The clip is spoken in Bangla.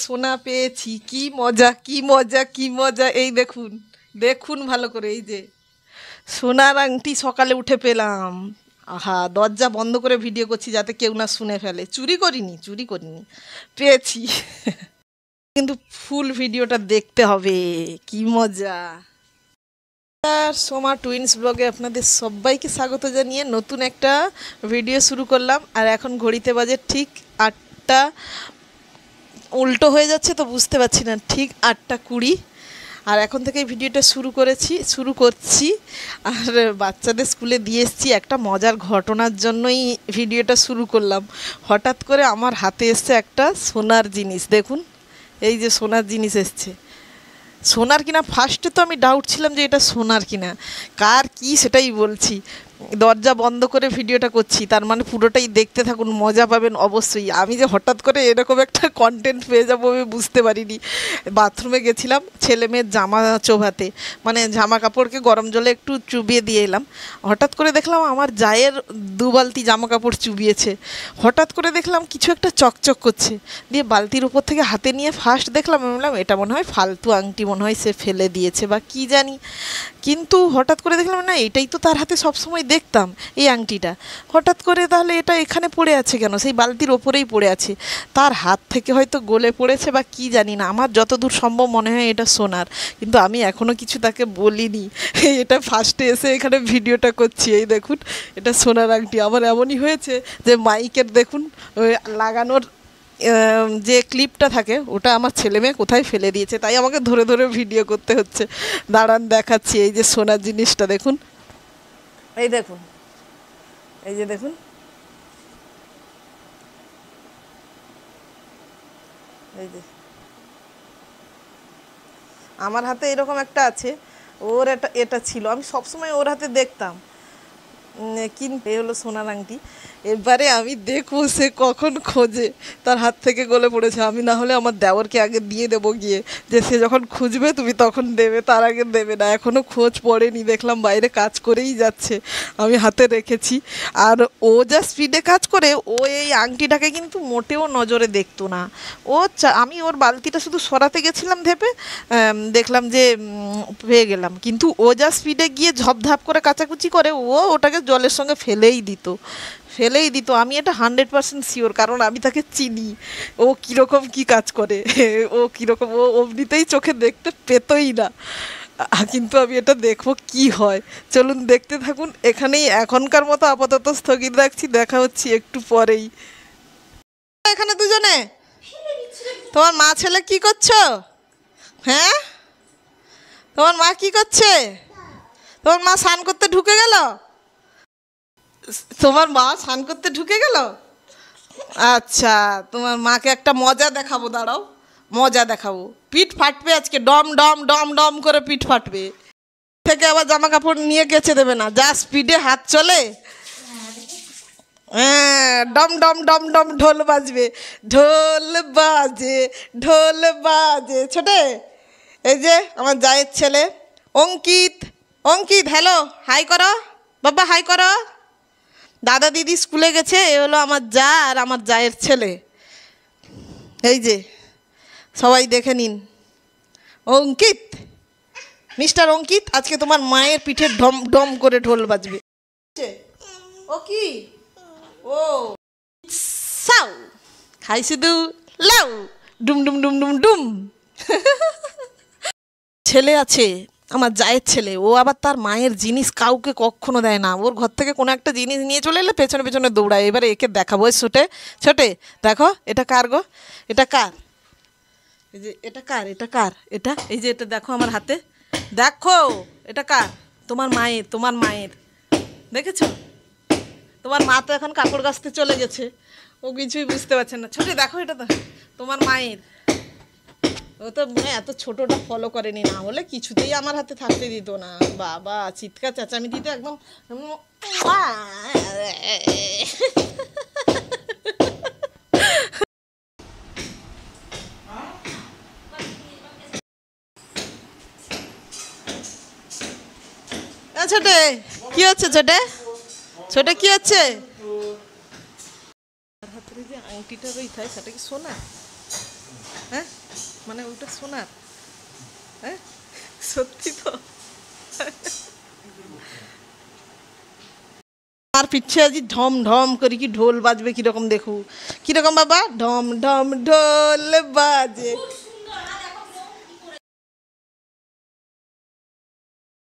সোনা পেয়েছি, কি মজা কি মজা কি মজা। এই দেখুন দেখুন ভালো করে, এই যে সোনার আংটি সকালে উঠে পেলাম। আহা, দরজা বন্ধ করে ভিডিও করছি যাতে কেউ না শুনে ফেলে। চুরি করিনি, পেয়েছি। কিন্তু ফুল ভিডিওটা দেখতে হবে, কি মজা। আর সোমা টুইন্স ব্লগে আপনাদের সবাইকে স্বাগত জানিয়ে নতুন একটা ভিডিও শুরু করলাম। আর এখন ঘড়িতে বাজে ঠিক 8টা, উল্টো হয়ে যাচ্ছে তো বুঝতে পারছি না, ঠিক 8টা 20। আর এখন থেকে ভিডিওটা শুরু করছি। আর বাচ্চাদের স্কুলে দিয়ে এসেছি, একটা মজার ঘটনার জন্যই ভিডিওটা শুরু করলাম। হঠাৎ করে আমার হাতে এসছে একটা সোনার জিনিস। দেখুন, এই যে সোনার জিনিস এসছে। সোনার কিনা ফার্স্টে তো আমি ডাউট ছিলাম যে এটা সোনার কিনা, কার কি সেটাই বলছি। দরজা বন্ধ করে ভিডিওটা করছি, তার মানে পুরোটাই দেখতে থাকুন, মজা পাবেন অবশ্যই। আমি যে হঠাৎ করে এরকম একটা কন্টেন্ট পেয়ে যাবো আমি বুঝতে পারিনি। বাথরুমে গেছিলাম ছেলে মেয়ের জামা চোভাতে, মানে জামা কাপড়কে গরম জলে একটু চুবিয়ে দিয়ে এলাম। হঠাৎ করে দেখলাম আমার জায়ের 2 বালতি জামা কাপড় চুবিয়েছে। হঠাৎ করে দেখলাম কিছু একটা চকচক করছে, দিয়ে বালতির উপর থেকে হাতে নিয়ে ফার্স্ট দেখলাম, আমি বললাম এটা মনে হয় ফালতু আংটি, মনে হয় সে ফেলে দিয়েছে বা কি জানি। কিন্তু হঠাৎ করে দেখলাম না, এটাই তো তার হাতে সবসময় দেখতাম এই আংটিটা। হঠাৎ করে তাহলে এটা এখানে পড়ে আছে কেন, সেই বালতির ওপরেই পড়ে আছে। তার হাত থেকে হয়তো গলে পড়েছে বা কি জানি না, আমার যতদূর সম্ভব মনে হয় এটা সোনার। কিন্তু আমি এখনও কিছু তাকে বলিনি, এটা ফার্স্টে এসে এখানে ভিডিওটা করছি। এই দেখুন, এটা সোনার আংটি। আমার এমনই হয়েছে যে মাইকের দেখুন ওই লাগানোর যে ক্লিপটা থাকে ওটা আমার ছেলে মেয়ে কোথায় ফেলে দিয়েছে, তাই আমাকে ধরে ধরে ভিডিও করতে হচ্ছে। দাঁড়ান দেখাচ্ছি। এই যে সোনার জিনিসটা দেখুন, এই দেখুন, এই যে দেখুন, এই যে আমার হাতে এরকম একটা আছে, ওর এটা ছিল, আমি সবসময় ওর হাতে দেখতাম। কিন্তু এ হলো সোনার আংটি। এবারে আমি দেখবো সে কখন খোঁজে, তার হাত থেকে গলে পড়েছে। আমি না হলে আমার দেওরকে আগে দিয়ে দেবো গিয়ে, যে সে যখন খুঁজবে তুমি তখন দেবে, তার আগে দেবে না। এখনও খোঁজ পড়েনি, দেখলাম বাইরে কাজ করেই যাচ্ছে, আমি হাতে রেখেছি। আর ও যা স্পিডে কাজ করে, ও এই আংটিটাকে কিন্তু মোটেও নজরে দেখতো না। আমি ওর বালতিটা শুধু সরাতে গেছিলাম ভেবে, দেখলাম যে পেয়ে গেলাম, কিন্তু ও যা স্পিডে গিয়ে ঝপঝাপ করে কাচাকুচি করে, ও ওটাকে জলের সঙ্গে ফেলেই দিত। আমি এটা 100% শিওর, কারণ আমি তাকে চিনি, ও কীরকম কী কাজ করে, ও কীরকম, ও অমনিতেই চোখে দেখতে পেতই না। কিন্তু আমি এটা দেখবো কি হয়, চলুন দেখতে থাকুন। এখানেই এখনকার মতো আপাতত স্থগিত রাখছি, দেখা হচ্ছে একটু পরেই। এখানে দুজনে তোমার মা ছেলে কি করছো? হ্যাঁ, তোমার মা কি করছে? তোমার মা স্নান করতে ঢুকে গেল? তোমার মা স্নান করতে ঢুকে গেল? আচ্ছা, তোমার মাকে একটা মজা দেখাবো, দাঁড়াও, মজা দেখাবো। পিঠ ফাটবে আজকে, ডম ডম ডম ডম করে পিঠ ফাটবে। থেকে আবার জামা কাপড় নিয়ে কেচে দেবে না, যা স্পিডে হাত চলে। হ্যাঁ, ডম ডম ডম ডম ঢোল বাজবে, ঢোল বাজে ছোটে। এই যে আমার জায়ের ছেলে অঙ্কিত, হ্যালো, হাই করো বাবা, হাই করো। দাদা দিদি স্কুলে গেছে, এ হলো আমার যা আর আমার জায়ের ছেলে। এই যে সবাই দেখে নিন, অঙ্কিত, মিস্টার অঙ্কিত, আজকে তোমার মায়ের পিঠে ডম ডম করে ঢোল বাজবে। ও কি, ও সাউ খাই শুধু লাউ, ডুম ডুম ডুম ডুম ডুম। ছেলে আছে আমার জায়ের ছেলে, ও আবার তার মায়ের জিনিস কাউকে কখনো দেয় না। ওর ঘর থেকে কোনো একটা জিনিস নিয়ে চলে এলে পেছনে পেছনে দৌড়ায়। এবারে একে দেখাবো, ছোটে দেখো, এটা কার গো, এটা কার, এই যে এটা কার, এটা এই যে এটা দেখো আমার হাতে, দেখো এটা কার? তোমার মায়ের, দেখেছো? তোমার মা তো এখন কাপড় কাচতে চলে গেছে, ও কিছুই বুঝতে পারছে না। ছোটে দেখো, এটা তো তোমার মায়ের। ও তো এত ছোটটা ফলো করেনি, না হলে কিছুতেই আমার হাতে থাকতে দিত না। বাবা, চিৎকার চেঁচামি দিতে একদম। ছোটে কি হচ্ছে, ছোটে কি হচ্ছে? হাতের যে আংটিটা রইথায় সেটা কি সোনা? হ্যাঁ মানে ওটা সোনার, হ্যাঁ সত্যি তো। আর পিছে আজ ঢম ঢম করে কি ঢোল বাজবে কিরকম দেখু, কিরকম বাবা, ঢম ঢম ঢোল বাজে।